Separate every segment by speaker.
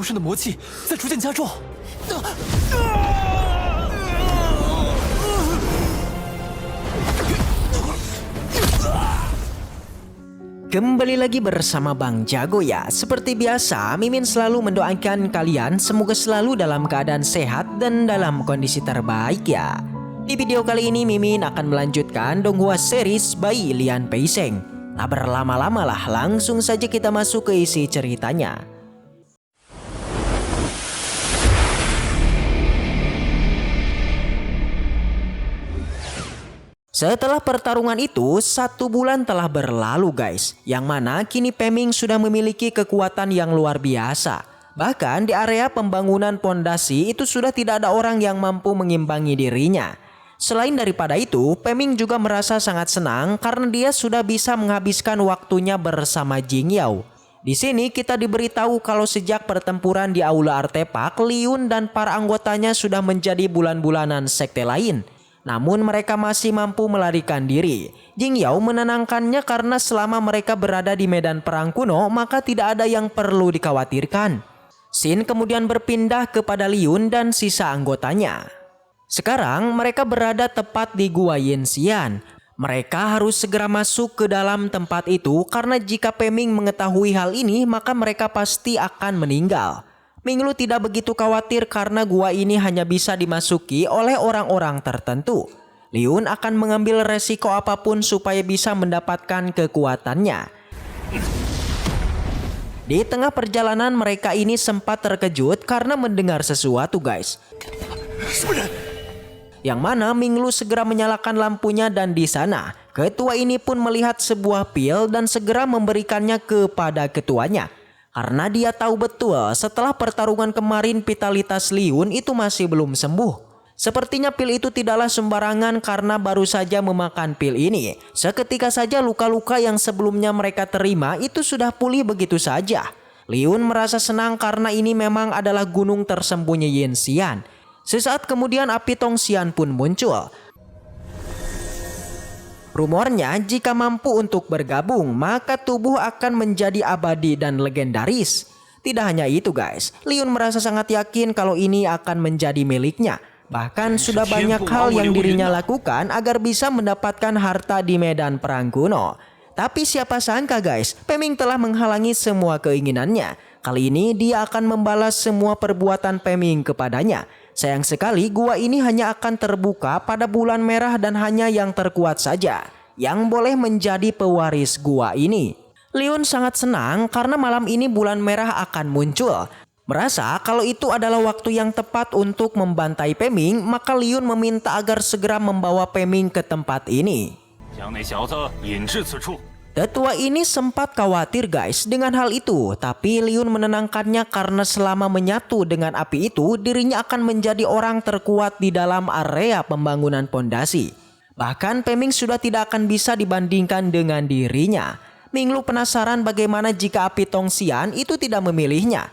Speaker 1: 身的魔气在逐渐加重。
Speaker 2: Kembali lagi bersama Bang Jago ya. Seperti biasa, Mimin selalu mendoakan kalian semoga selalu dalam keadaan sehat dan dalam kondisi terbaik ya. Di video kali ini Mimin akan melanjutkan Donghua series by Lian Peiseng. Tak berlama-lama lah, langsung saja kita masuk ke isi ceritanya. Setelah pertarungan itu, 1 bulan telah berlalu guys. Yang mana kini Peming sudah memiliki kekuatan yang luar biasa. Bahkan di area pembangunan pondasi itu sudah tidak ada orang yang mampu mengimbangi dirinya. Selain daripada itu, Peming juga merasa sangat senang karena dia sudah bisa menghabiskan waktunya bersama Jingyao. Di sini kita diberitahu kalau sejak pertempuran di Aula Artepak, Liun dan para anggotanya sudah menjadi bulan-bulanan sekte lain. Namun mereka masih mampu melarikan diri. Jingyao menenangkannya karena selama mereka berada di medan perang kuno maka tidak ada yang perlu dikhawatirkan. Sin kemudian berpindah kepada Liun dan sisa anggotanya. Sekarang mereka berada tepat di Gua Yanxian. Mereka harus segera masuk ke dalam tempat itu karena jika Peming mengetahui hal ini maka mereka pasti akan meninggal. Minglu tidak begitu khawatir karena gua ini hanya bisa dimasuki oleh orang-orang tertentu. Liun akan mengambil resiko apapun supaya bisa mendapatkan kekuatannya. Di tengah perjalanan mereka ini sempat terkejut karena mendengar sesuatu guys. Yang mana Minglu segera menyalakan lampunya dan di sana ketua ini pun melihat sebuah pil dan segera memberikannya kepada ketuanya. Karena dia tahu betul setelah pertarungan kemarin vitalitas Liun itu masih belum sembuh. Sepertinya pil itu tidaklah sembarangan karena baru saja memakan pil ini. Seketika saja luka-luka yang sebelumnya mereka terima itu sudah pulih begitu saja. Liun merasa senang karena ini memang adalah gunung tersembunyi Yanxian. Sesaat kemudian api Tongxian pun muncul. Rumornya jika mampu untuk bergabung maka tubuh akan menjadi abadi dan legendaris. Tidak hanya itu guys, Liun merasa sangat yakin kalau ini akan menjadi miliknya. Bahkan sudah banyak hal yang dirinya lakukan agar bisa mendapatkan harta di medan perang kuno. Tapi siapa sangka guys, Peming telah menghalangi semua keinginannya. Kali ini dia akan membalas semua perbuatan Peming kepadanya. Sayang sekali gua ini hanya akan terbuka pada bulan merah dan hanya yang terkuat saja yang boleh menjadi pewaris gua ini. Liun sangat senang karena malam ini bulan merah akan muncul. Merasa kalau itu adalah waktu yang tepat untuk membantai Peming, maka Liun meminta agar segera membawa Peming ke tempat ini. Tetua ini sempat khawatir guys dengan hal itu, tapi Liun menenangkannya karena selama menyatu dengan api itu dirinya akan menjadi orang terkuat di dalam area pembangunan pondasi. Bahkan Peming sudah tidak akan bisa dibandingkan dengan dirinya. Minglu penasaran bagaimana jika api Tongxian itu tidak memilihnya.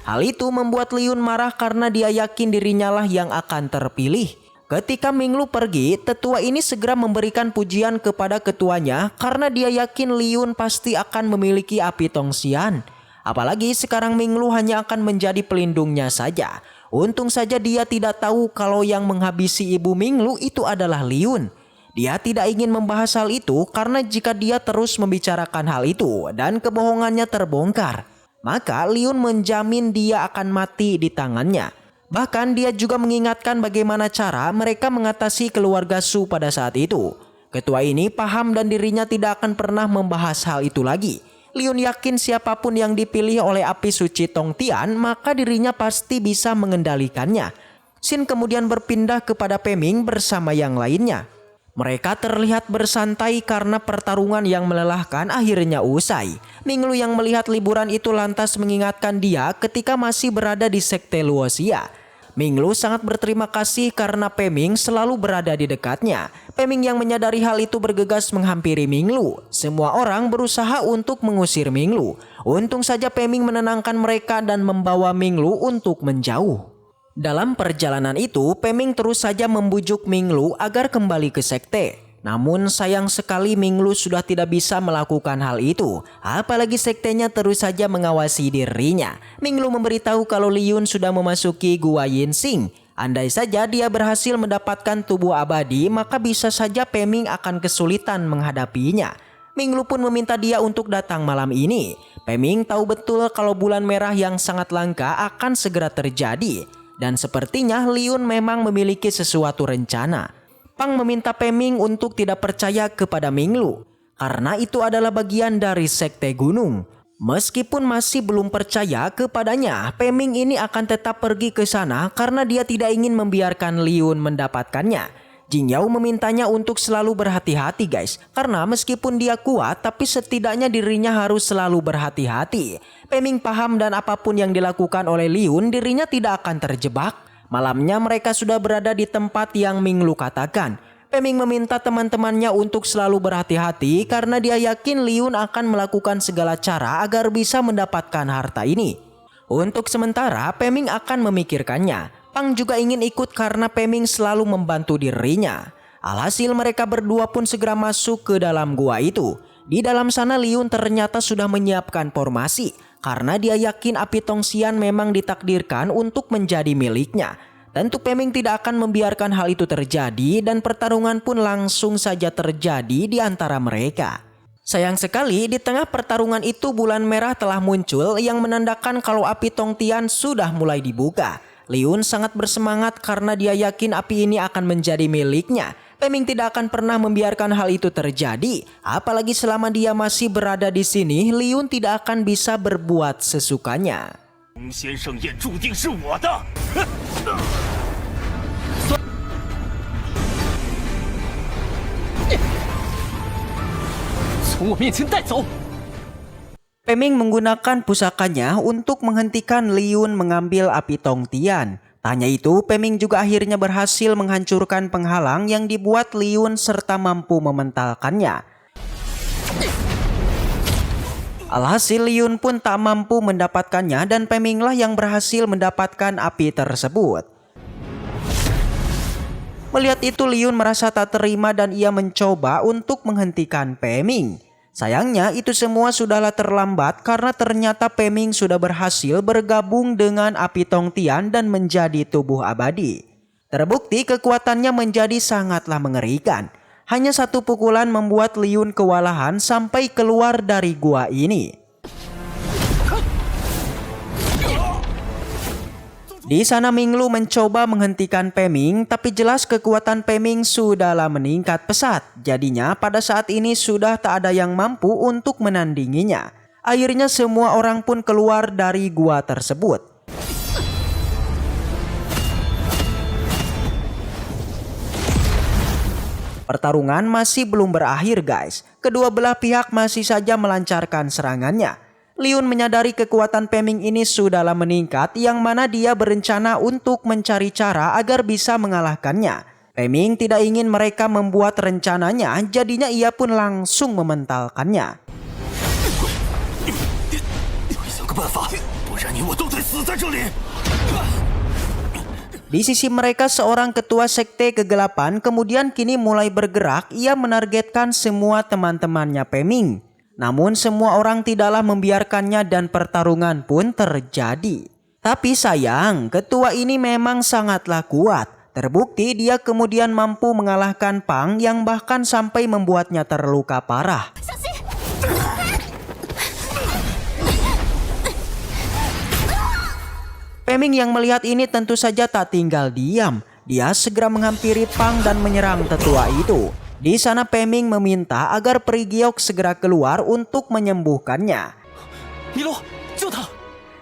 Speaker 2: Hal itu membuat Liun marah karena dia yakin dirinya lah yang akan terpilih. Ketika Minglu pergi, tetua ini segera memberikan pujian kepada ketuanya karena dia yakin Liun pasti akan memiliki api Tongxian. Apalagi sekarang Minglu hanya akan menjadi pelindungnya saja. Untung saja dia tidak tahu kalau yang menghabisi ibu Minglu itu adalah Liun. Dia tidak ingin membahas hal itu karena jika dia terus membicarakan hal itu dan kebohongannya terbongkar, maka Liun menjamin dia akan mati di tangannya. Bahkan dia juga mengingatkan bagaimana cara mereka mengatasi keluarga Su pada saat itu. Ketua ini paham dan dirinya tidak akan pernah membahas hal itu lagi. Liun yakin siapapun yang dipilih oleh api suci Tongtian maka dirinya pasti bisa mengendalikannya. Sin kemudian berpindah kepada Peming bersama yang lainnya. Mereka terlihat bersantai karena pertarungan yang melelahkan akhirnya usai. Minglu yang melihat liburan itu lantas mengingatkan dia ketika masih berada di sekte Luoxia. Minglu sangat berterima kasih karena Peming selalu berada di dekatnya. Peming yang menyadari hal itu bergegas menghampiri Minglu. Semua orang berusaha untuk mengusir Minglu. Untung saja Peming menenangkan mereka dan membawa Minglu untuk menjauh. Dalam perjalanan itu, Peming terus saja membujuk Minglu agar kembali ke sekte. Namun sayang sekali Minglu sudah tidak bisa melakukan hal itu. Apalagi sektenya terus saja mengawasi dirinya. Minglu memberitahu kalau Liyun sudah memasuki Gua Yinsing. Andai saja dia berhasil mendapatkan tubuh abadi, maka bisa saja Peming akan kesulitan menghadapinya. Minglu pun meminta dia untuk datang malam ini. Peming tahu betul kalau bulan merah yang sangat langka akan segera terjadi. Dan sepertinya Liyun memang memiliki sesuatu rencana. Pang meminta Peming untuk tidak percaya kepada Minglu karena itu adalah bagian dari sekte gunung. Meskipun masih belum percaya kepadanya, Peming ini akan tetap pergi ke sana karena dia tidak ingin membiarkan Liyun mendapatkannya. Jin Yao memintanya untuk selalu berhati-hati guys, karena meskipun dia kuat tapi setidaknya dirinya harus selalu berhati-hati. Peming paham dan apapun yang dilakukan oleh Liyun dirinya tidak akan terjebak. Malamnya mereka sudah berada di tempat yang Minglu katakan. Peming meminta teman-temannya untuk selalu berhati-hati karena dia yakin Liyun akan melakukan segala cara agar bisa mendapatkan harta ini. Untuk sementara Peming akan memikirkannya. Pang juga ingin ikut karena Peming selalu membantu dirinya. Alhasil mereka berdua pun segera masuk ke dalam gua itu. Di dalam sana Liyun ternyata sudah menyiapkan formasi. Karena dia yakin api Tongxian memang ditakdirkan untuk menjadi miliknya. Tentu Peming tidak akan membiarkan hal itu terjadi dan pertarungan pun langsung saja terjadi di antara mereka. Sayang sekali di tengah pertarungan itu bulan merah telah muncul yang menandakan kalau api Tongtian sudah mulai dibuka. Liyun sangat bersemangat karena dia yakin api ini akan menjadi miliknya. Peming tidak akan pernah membiarkan hal itu terjadi. Apalagi selama dia masih berada di sini, Liyun tidak akan bisa berbuat sesukanya. Peming menggunakan pusakanya untuk menghentikan Liyun mengambil api Tongtian. Tanya itu, Peming juga akhirnya berhasil menghancurkan penghalang yang dibuat Liyun serta mampu mementalkannya. Alhasil Liyun pun tak mampu mendapatkannya dan Peminglah yang berhasil mendapatkan api tersebut. Melihat itu Liyun merasa tak terima dan ia mencoba untuk menghentikan Peming. Sayangnya itu semua sudahlah terlambat karena ternyata Peming sudah berhasil bergabung dengan api Tongtian dan menjadi tubuh abadi. Terbukti kekuatannya menjadi sangatlah mengerikan. Hanya satu pukulan membuat Liyun kewalahan sampai keluar dari gua ini. Di sana Minglu mencoba menghentikan Peming, tapi jelas kekuatan Peming sudahlah meningkat pesat. Jadinya pada saat ini sudah tak ada yang mampu untuk menandinginya. Akhirnya semua orang pun keluar dari gua tersebut. Pertarungan masih belum berakhir guys. Kedua belah pihak masih saja melancarkan serangannya. Liyun menyadari kekuatan Peming ini sudahlah meningkat yang mana dia berencana untuk mencari cara agar bisa mengalahkannya. Peming tidak ingin mereka membuat rencananya, jadinya ia pun langsung mementalkannya. Di sisi mereka seorang ketua sekte kegelapan kemudian kini mulai bergerak, ia menargetkan semua teman-temannya Peming. Namun semua orang tidaklah membiarkannya dan pertarungan pun terjadi. Tapi sayang, ketua ini memang sangatlah kuat. Terbukti dia kemudian mampu mengalahkan Pang yang bahkan sampai membuatnya terluka parah. Peming yang melihat ini tentu saja tak tinggal diam. Dia segera menghampiri Pang dan menyerang tetua itu. Di sana Peming meminta agar Prigiok segera keluar untuk menyembuhkannya.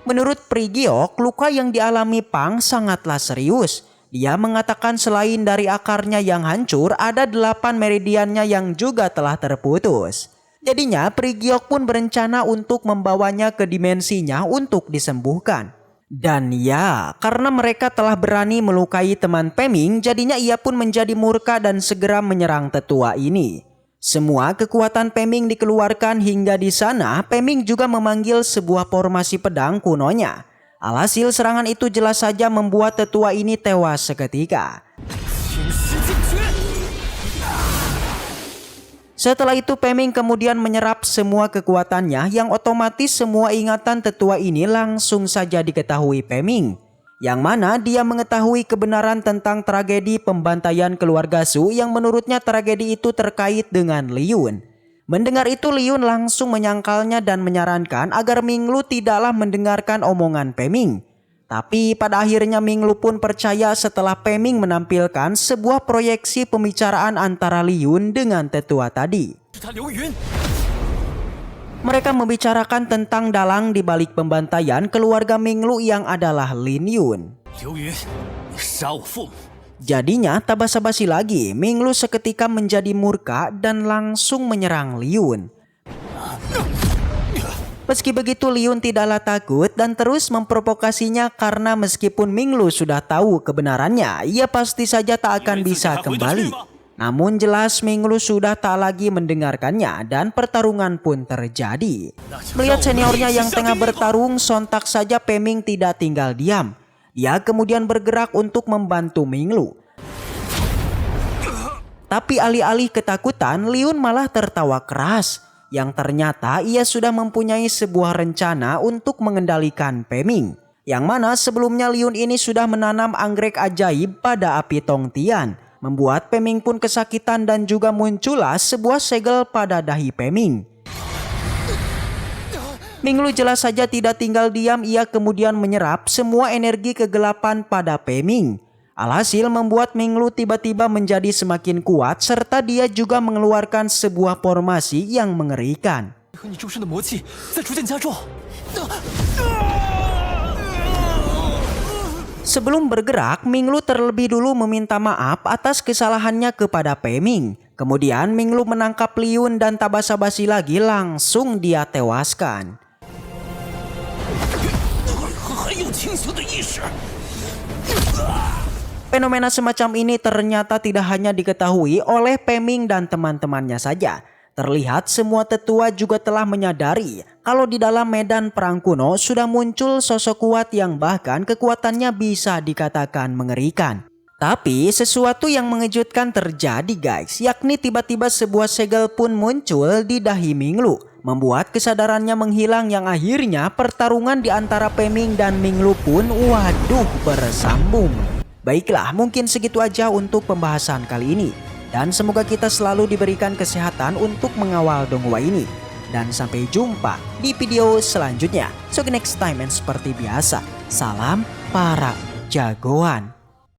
Speaker 2: Menurut Prigiok, luka yang dialami Pang sangatlah serius. Dia mengatakan selain dari akarnya yang hancur, ada 8 meridiannya yang juga telah terputus. Jadinya Prigiok pun berencana untuk membawanya ke dimensinya untuk disembuhkan. Dan ya, karena mereka telah berani melukai teman Peming, jadinya ia pun menjadi murka dan segera menyerang tetua ini. Semua kekuatan Peming dikeluarkan hingga di sana Peming juga memanggil sebuah formasi pedang kunonya. Alhasil serangan itu jelas saja membuat tetua ini tewas seketika. Setelah itu Peming kemudian menyerap semua kekuatannya yang otomatis semua ingatan tetua ini langsung saja diketahui Peming. Yang mana dia mengetahui kebenaran tentang tragedi pembantaian keluarga Su yang menurutnya tragedi itu terkait dengan Liyun. Mendengar itu Liyun langsung menyangkalnya dan menyarankan agar Minglu tidaklah mendengarkan omongan Peming. Tapi pada akhirnya Minglu pun percaya setelah Peming menampilkan sebuah proyeksi pembicaraan antara Liyun dengan tetua tadi.
Speaker 1: 是他刘云。
Speaker 2: Mereka membicarakan tentang dalang di balik pembantaian keluarga Minglu yang adalah Lin Yun.
Speaker 1: 刘云，你杀我父母，
Speaker 2: Jadinya tak basa-basi lagi, Minglu seketika menjadi murka dan langsung menyerang Liyun. Meski begitu Liyun tidaklah takut dan terus memprovokasinya karena meskipun Minglu sudah tahu kebenarannya, ia pasti saja tak akan bisa kembali. Namun jelas Minglu sudah tak lagi mendengarkannya dan pertarungan pun terjadi. Melihat seniornya yang tengah bertarung, sontak saja Peming tidak tinggal diam. Dia kemudian bergerak untuk membantu Minglu. Tapi alih-alih ketakutan, Liyun malah tertawa keras. Yang ternyata ia sudah mempunyai sebuah rencana untuk mengendalikan Peming. Yang mana sebelumnya Liyun ini sudah menanam anggrek ajaib pada api Tongtian. Membuat Peming pun kesakitan dan juga muncullah sebuah segel pada dahi Peming. Minglu jelas saja tidak tinggal diam, ia kemudian menyerap semua energi kegelapan pada Peming. Alhasil membuat Minglu tiba-tiba menjadi semakin kuat serta dia juga mengeluarkan sebuah formasi yang mengerikan.
Speaker 1: 和你周身的魔气在逐渐加重。
Speaker 2: Sebelum bergerak, Minglu terlebih dulu meminta maaf atas kesalahannya kepada Peming. Kemudian Minglu menangkap Liyun dan tak basa-basi lagi langsung dia tewaskan.
Speaker 1: 很有清醒的意识。
Speaker 2: Fenomena semacam ini ternyata tidak hanya diketahui oleh Peming dan teman-temannya saja. Terlihat semua tetua juga telah menyadari kalau di dalam medan perang kuno sudah muncul sosok kuat yang bahkan kekuatannya bisa dikatakan mengerikan. Tapi sesuatu yang mengejutkan terjadi guys, yakni tiba-tiba sebuah segel pun muncul di dahi Minglu. Membuat kesadarannya menghilang yang akhirnya pertarungan di antara Peming dan Minglu pun waduh bersambung. Baiklah, mungkin segitu aja untuk pembahasan kali ini. Dan semoga kita selalu diberikan kesehatan untuk mengawal Donghua ini. Dan sampai jumpa di video selanjutnya. So next time and seperti biasa, salam para jagoan.